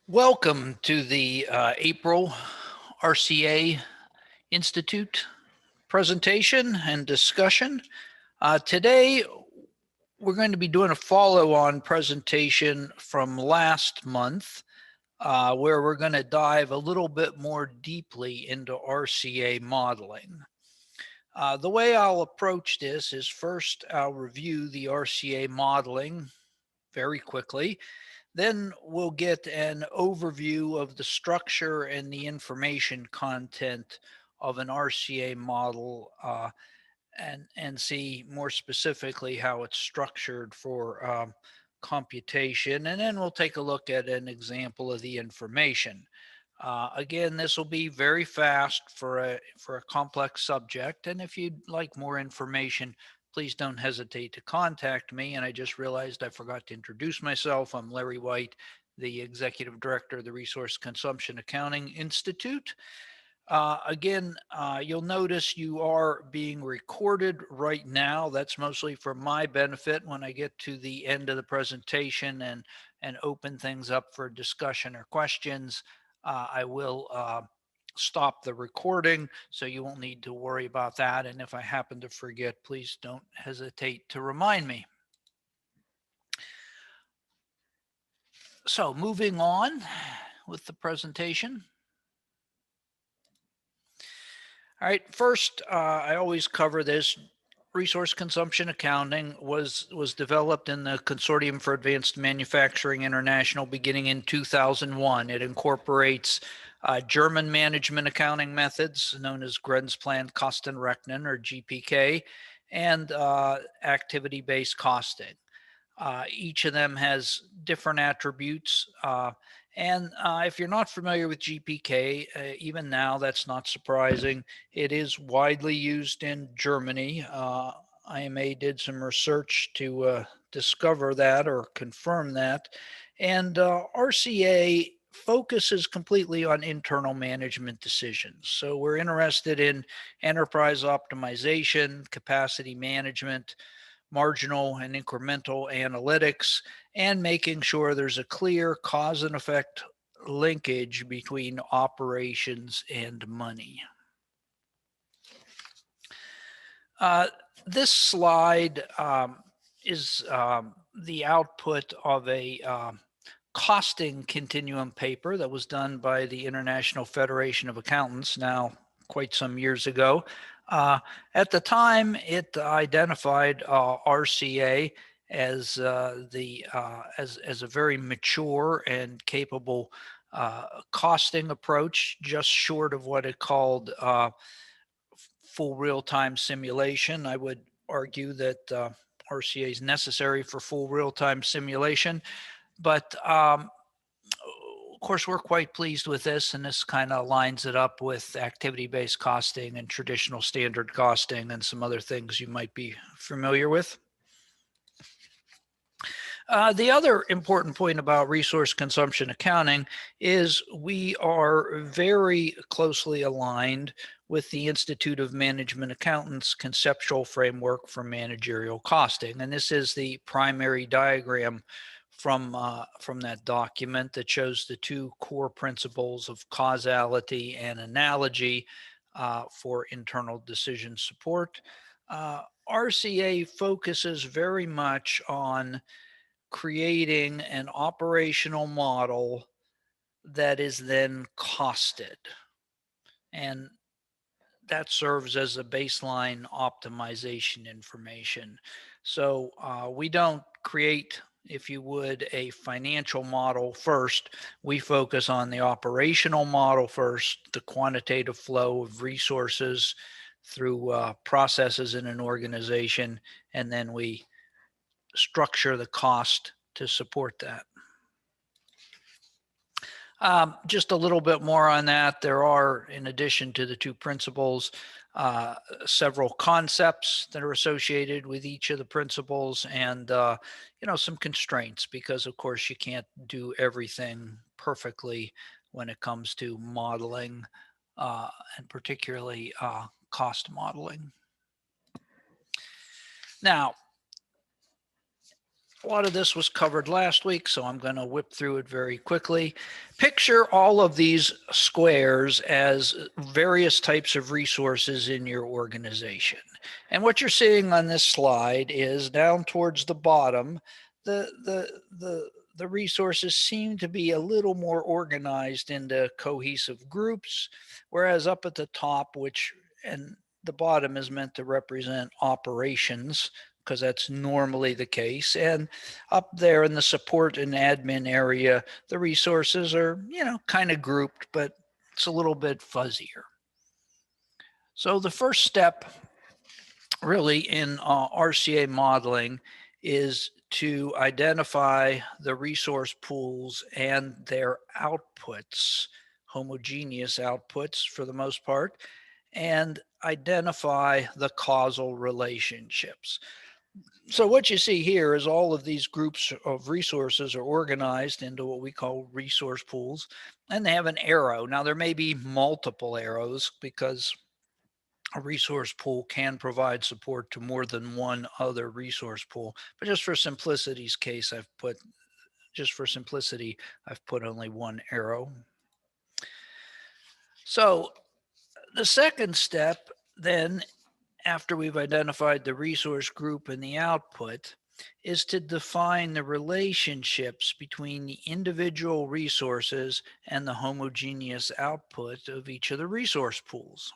Welcome to the April RCA Institute presentation and discussion. Today, we're going to be doing a follow-on presentation from last month, where we're going to dive a little bit more deeply into RCA modeling. The way I'll approach this is first I'll review the RCA modeling very quickly. Then we'll get an overview of the structure and the information content of an RCA model and see more specifically how it's structured for computation. And then we'll take a look at an example of the information. Again, this will be very fast for a complex subject. And if you'd like more information, please don't hesitate to contact me. And I just realized I forgot to introduce myself. I'm Larry White, the Executive Director of the Resource Consumption Accounting Institute. Again, you'll notice you are being recorded right now. That's mostly for my benefit. When I get to the end of the presentation and open things up for discussion or questions, I will stop the recording, so you won't need to worry about that. And if I happen to forget, please don't hesitate to remind me. So moving on with the presentation. All right, first, I always cover this. Resource consumption accounting was developed in the Consortium for Advanced Manufacturing International beginning in 2001. It incorporates German management accounting methods known as Grenzplan Kostenrechnen, or GPK, and activity-based costing. Each of them has different attributes. And if you're not familiar with GPK, even now, that's not surprising. It is widely used in Germany. IMA did some research to discover that or confirm that. And RCA focuses completely on internal management decisions. So we're interested in enterprise optimization, capacity management, marginal and incremental analytics, and making sure there's a clear cause and effect linkage between operations and money. This slide is the output of a costing continuum paper that was done by the International Federation of Accountants, now quite some years ago. At the time, it identified RCA as as a very mature and capable costing approach, just short of what it called full real-time simulation. I would argue that RCA is necessary for full real-time simulation, but of course, we're quite pleased with this, and this kind of lines it up with activity-based costing and traditional standard costing and some other things you might be familiar with. The other important point about resource consumption accounting is we are very closely aligned with the Institute of Management Accountants conceptual framework for managerial costing. And this is the primary diagram from that document that shows the two core principles of causality and analogy for internal decision support. RCA focuses very much on creating an operational model that is then costed. And that serves as a baseline optimization information. So we don't create, if you would, a financial model first. We focus on the operational model first, the quantitative flow of resources through processes in an organization, and then we structure the cost to support that. Just a little bit more on that. There are, in addition to the two principles, several concepts that are associated with each of the principles, and some constraints, because of course you can't do everything perfectly when it comes to modeling, and particularly cost modeling. Now, A lot of this was covered last week, so I'm going to whip through it very quickly. Picture all of these squares as various types of resources in your organization. And what you're seeing on this slide is down towards the bottom, the resources seem to be a little more organized into cohesive groups, whereas up at the top, and the bottom is meant to represent operations, because that's normally the case. And up there in the support and admin area, the resources are, kind of grouped, but it's a little bit fuzzier. So the first step really in RCA modeling is to identify the resource pools and their outputs, homogeneous outputs for the most part, and identify the causal relationships. So what you see here is all of these groups of resources are organized into what we call resource pools, and they have an arrow. Now there may be multiple arrows because a resource pool can provide support to more than one other resource pool, but just for simplicity's case, I've put only one arrow. So the second step then, after we've identified the resource group and the output, is to define the relationships between the individual resources and the homogeneous output of each of the resource pools.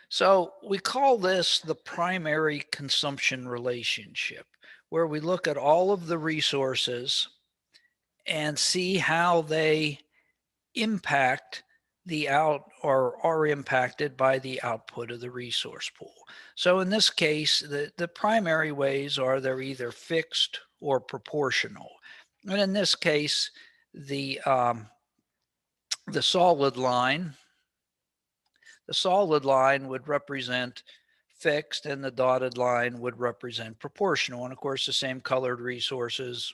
So we call this the primary consumption relationship, where we look at all of the resources and see how they impact or are impacted by the output of the resource pool. So in this case, the primary ways are they're either fixed or proportional. And in this case, the solid line would represent fixed and the dotted line would represent proportional. And of course, the same colored resources,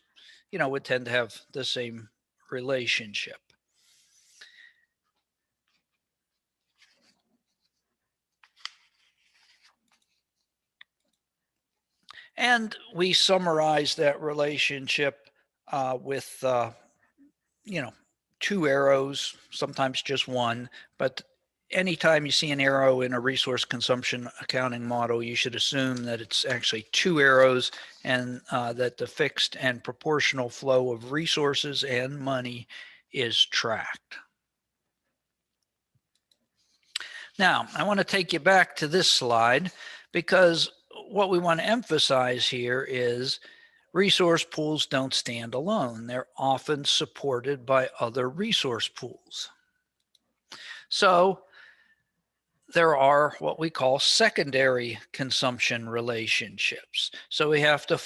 would tend to have the same relationship. And we summarize that relationship with, two arrows, sometimes just one. But anytime you see an arrow in a resource consumption accounting model, you should assume that it's actually two arrows and that the fixed and proportional flow of resources and money is tracked. Now, I want to take you back to this slide because what we want to emphasize here is resource pools don't stand alone. They're often supported by other resource pools. So there are what we call secondary consumption relationships. So we have to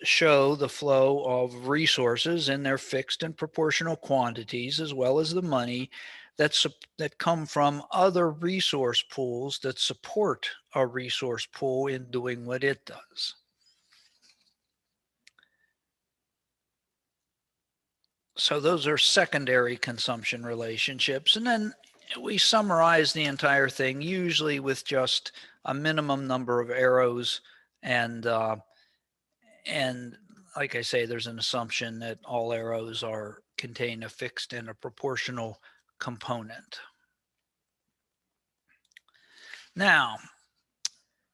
show the flow of resources in their fixed and proportional quantities, as well as the money that come from other resource pools that support a resource pool in doing what it does. So those are secondary consumption relationships. And then we summarize the entire thing, usually with just a minimum number of arrows. And like I say, there's an assumption that all arrows contain a fixed and a proportional component. Now,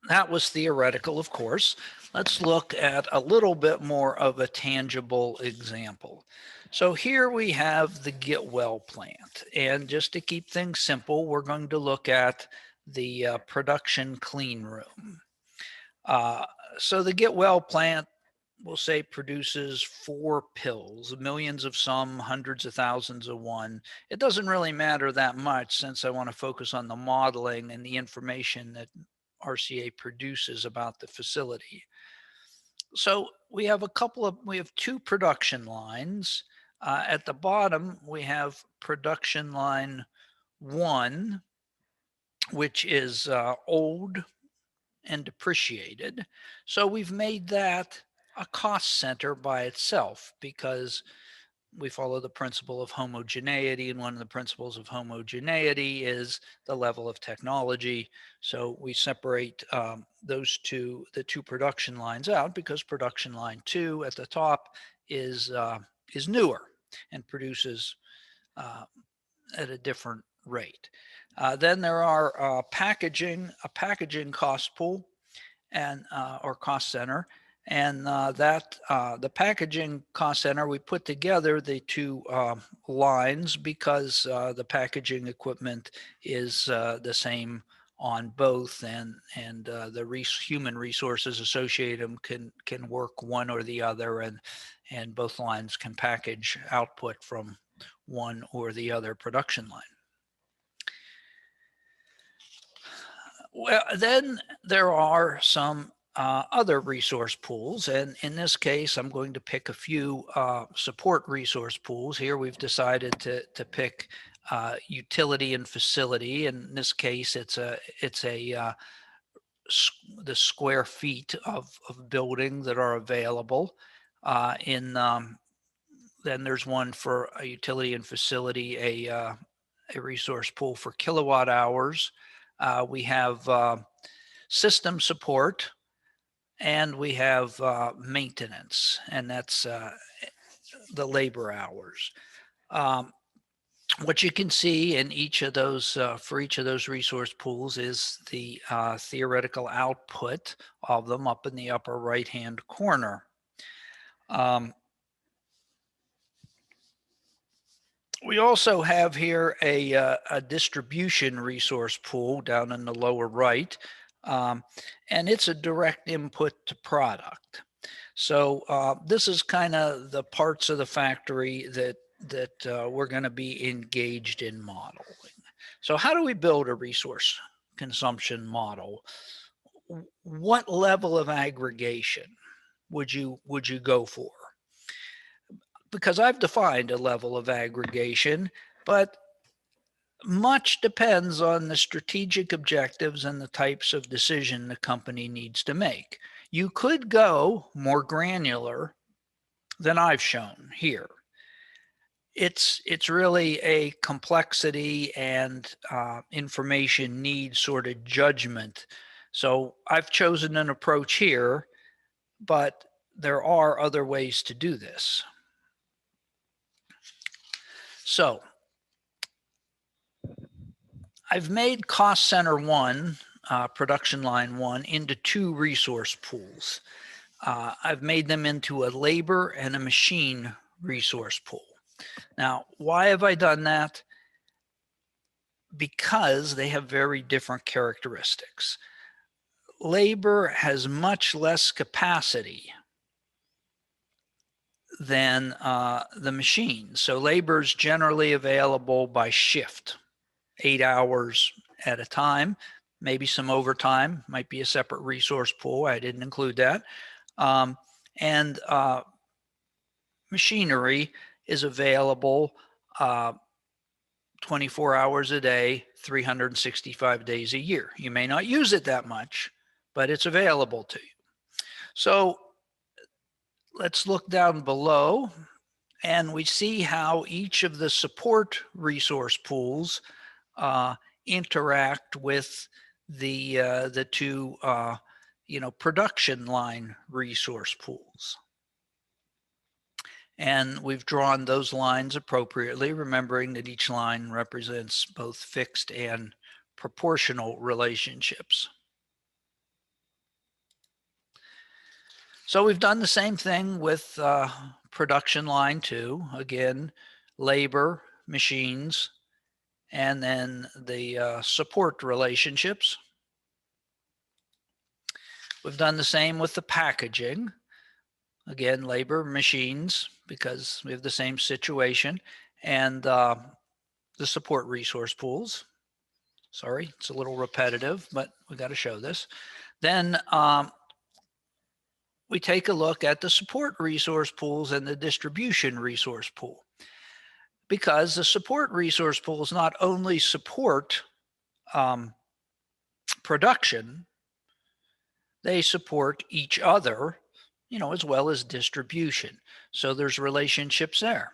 that was theoretical, of course. Let's look at a little bit more of a tangible example. So here we have the get well plant. And just to keep things simple, we're going to look at the production clean room. So the get well plant, we'll say, produces 4 pills, millions of some, hundreds of thousands of one. It doesn't really matter that much since I want to focus on the modeling and the information that RCA produces about the facility. So we have two production lines. At the bottom, we have production line 1, which is old and depreciated. So we've made that a cost center by itself because we follow the principle of homogeneity, and one of the principles of homogeneity is the level of technology. So we separate the two production lines out, because production line 2 at the top is newer and produces at a different rate. Then there are a packaging cost pool and or cost center, and the packaging cost center, we put together the two lines because the packaging equipment is the same on both, and the human resources associated can work one or the other, and both lines can package output from one or the other production line. Well, then there are some other resource pools, and in this case, I'm going to pick a few support resource pools. Here we've decided to pick utility and facility. In this case, it's the square feet of building that are available. Then there's one for a utility and facility, a resource pool for kilowatt hours. We have system support, and we have maintenance, and that's the labor hours. What you can see in each of those, for each of those resource pools, is the theoretical output of them up in the upper right-hand corner. We also have here a distribution resource pool down in the lower right, and it's a direct input to product. So this is kind of the parts of the factory that we're going to be engaged in modeling. So how do we build a resource consumption model? What level of aggregation would you go for? Because I've defined a level of aggregation, but much depends on the strategic objectives and the types of decision the company needs to make. You could go more granular than I've shown here. It's really a complexity and information needs sort of judgment. So I've chosen an approach here, but there are other ways to do this. So I've made cost center 1, production line 1, into 2 resource pools. I've made them into a labor and a machine resource pool. Now, why have I done that? Because they have very different characteristics. Labor has much less capacity than the machine. So labor is generally available by shift, 8 hours at a time, maybe some overtime, might be a separate resource pool. I didn't include that. And machinery is available 24 hours a day, 365 days a year. You may not use it that much, but it's available to you. So let's look down below, and we see how each of the support resource pools interact with the two production line resource pools. And we've drawn those lines appropriately, remembering that each line represents both fixed and proportional relationships. So we've done the same thing with production line 2. Again, labor, machines, and then the support relationships. We've done the same with the packaging. Again, labor, machines, because we have the same situation, and the support resource pools. Sorry, it's a little repetitive, but we got to show this. Then we take a look at the support resource pools and the distribution resource pool, because the support resource pools not only support production, they support each other, as well as distribution. So there's relationships there.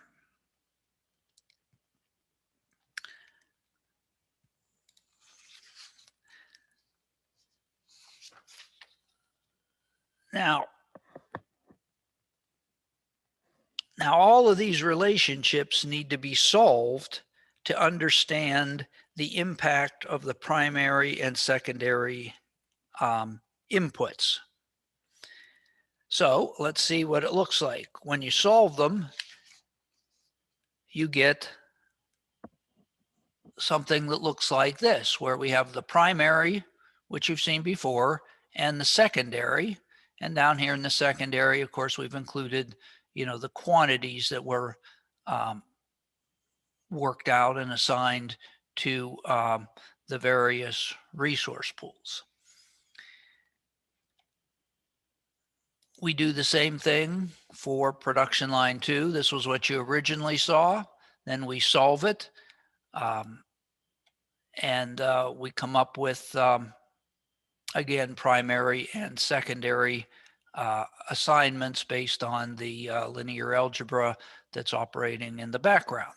Now all of these relationships need to be solved to understand the impact of the primary and secondary inputs. So let's see what it looks like. When you solve them, you get something that looks like this, where we have the primary, which you've seen before, and the secondary. And down here in the secondary, of course, we've included, the quantities that were worked out and assigned to the various resource pools. We do the same thing for production line 2. This was what you originally saw. Then we solve it. And we come up with, again, primary and secondary assignments based on the linear algebra that's operating in the background.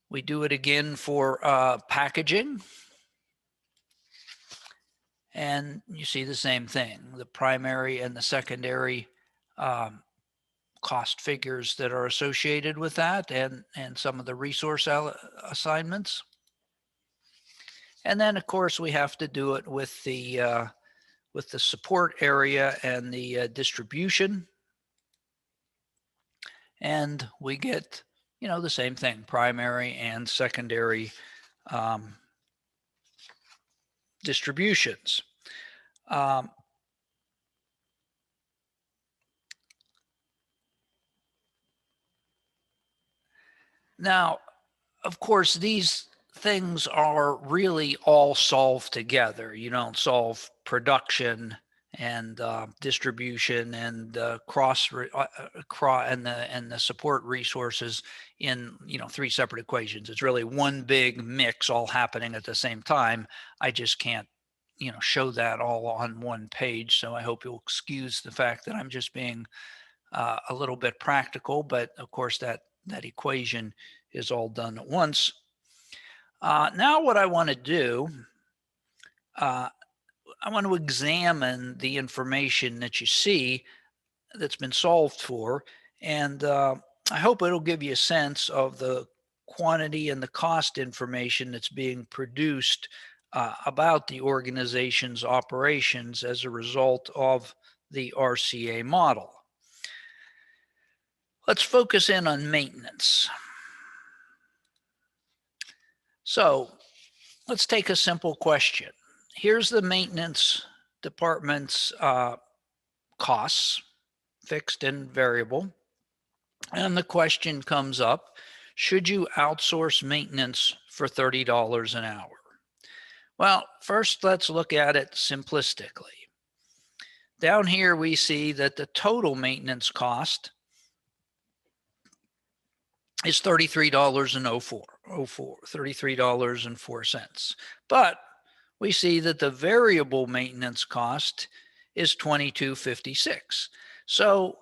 We do it again for packaging. And you see the same thing, the primary and the secondary cost figures that are associated with that, and some of the resource assignments. And then, of course, we have to do it with the support area and the distribution. And we get, the same thing, primary and secondary distributions. Now, of course, these things are really all solved together. You don't solve production and distribution and and the support resources in 3 separate equations. It's really one big mix all happening at the same time. I just can't show that all on one page, so I hope you'll excuse the fact that I'm just being a little bit practical, but of course that equation is all done at once. Now what I want to do, I want to examine the information that you see that's been solved for, and I hope it'll give you a sense of the quantity and the cost information that's being produced about the organization's operations as a result of the RCA model. Let's focus in on maintenance. So let's take a simple question. Here's the maintenance department's costs, fixed and variable. And the question comes up, should you outsource maintenance for $30 an hour? Well, first let's look at it simplistically. Down here we see that the total maintenance cost is $33.04. But we see that the variable maintenance cost is $22.56. So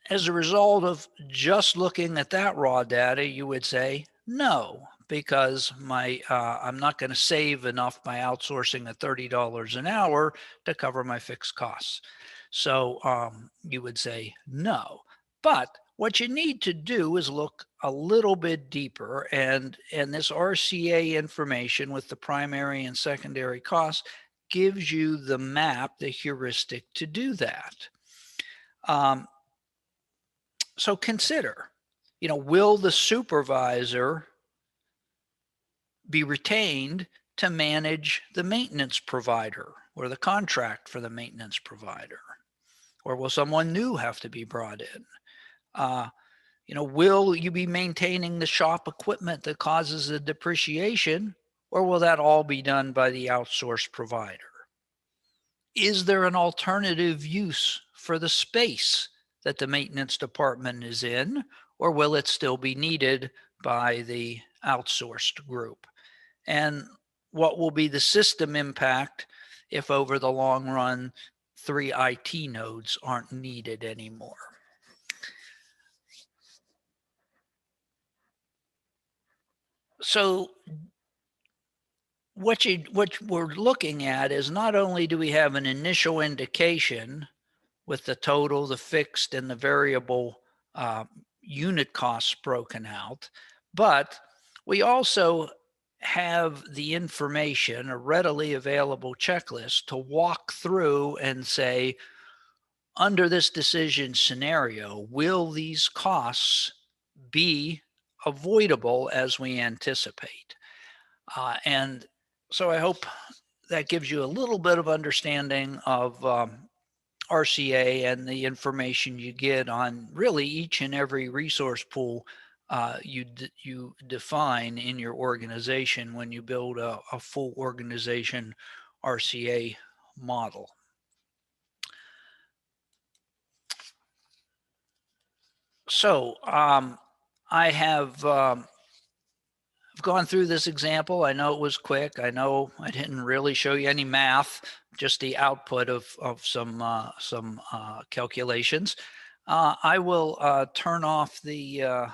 as a result of just looking at that raw data, you would say no, because I'm not going to save enough by outsourcing at $30 an hour to cover my fixed costs. So you would say no. But what you need to do is look a little bit deeper, and this RCA information with the primary and secondary costs gives you the map, the heuristic to do that. So consider, will the supervisor be retained to manage the maintenance provider or the contract for the maintenance provider? Or will someone new have to be brought in? Will you be maintaining the shop equipment that causes the depreciation, or will that all be done by the outsourced provider? Is there an alternative use for the space that the maintenance department is in, or will it still be needed by the outsourced group? And what will be the system impact if over the long run 3 IT nodes aren't needed anymore? So what we're looking at is not only do we have an initial indication with the total, the fixed, and the variable unit costs broken out, but we also have the information, a readily available checklist to walk through and say, under this decision scenario, will these costs be avoidable as we anticipate? And so I hope that gives you a little bit of understanding of RCA and the information you get on really each and every resource pool you define in your organization when you build a full organization RCA model. So I have gone through this example. I know it was quick. I know I didn't really show you any math, just the output of some calculations. I will turn off the